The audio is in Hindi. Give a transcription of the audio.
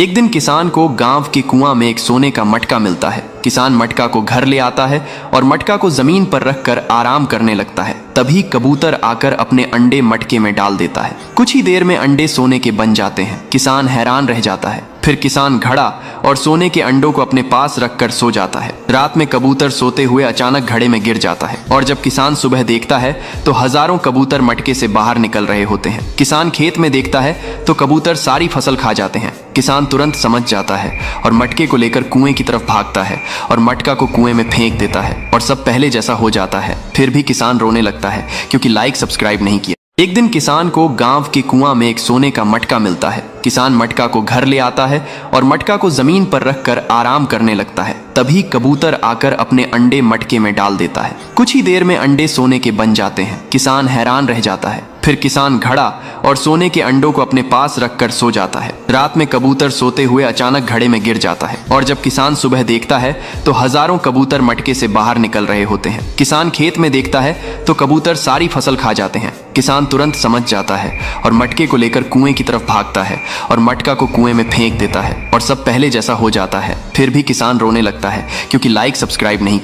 एक दिन किसान को गांव के कुआं में एक सोने का मटका मिलता है। किसान मटका को घर ले आता है और मटका को जमीन पर रखकर आराम करने लगता है। तभी कबूतर आकर अपने अंडे मटके में डाल देता है। कुछ ही देर में अंडे सोने के बन जाते हैं। किसान हैरान रह जाता है। फिर किसान घड़ा और सोने के अंडों को अपने पास रखकर सो जाता है। रात में कबूतर सोते हुए अचानक घड़े में गिर जाता है और जब किसान सुबह देखता है तो हजारों कबूतर मटके से बाहर निकल रहे होते हैं। किसान खेत में देखता है तो कबूतर सारी फसल खा जाते हैं। किसान तुरंत समझ जाता है और मटके को लेकर कुएं की तरफ भागता है और मटका को कुएं में फेंक देता है और सब पहले जैसा हो जाता है। फिर भी किसान रोने लगता है क्योंकि लाइक सब्सक्राइब नहीं किया। एक दिन किसान को गांव के कुआं में एक सोने का मटका मिलता है। किसान मटका को घर ले आता है और मटका को जमीन पर रखकर आराम करने लगता है। तभी कबूतर आकर अपने अंडे मटके में डाल देता है। कुछ ही देर में अंडे सोने के बन जाते हैं। किसान हैरान रह जाता है। फिर किसान घड़ा और सोने के अंडों को अपने पास रखकर सो जाता है। रात में कबूतर सोते हुए अचानक घड़े में गिर जाता है और जब किसान सुबह देखता है तो हजारों कबूतर मटके से बाहर निकल रहे होते हैं। किसान खेत में देखता है तो कबूतर सारी फसल खा जाते हैं। किसान तुरंत समझ जाता है और मटके को लेकर कुएं की तरफ भागता है और मटका को कुएं में फेंक देता है और सब पहले जैसा हो जाता है। फिर भी किसान रोने लगता है क्योंकि लाइक सब्सक्राइब नहीं किया।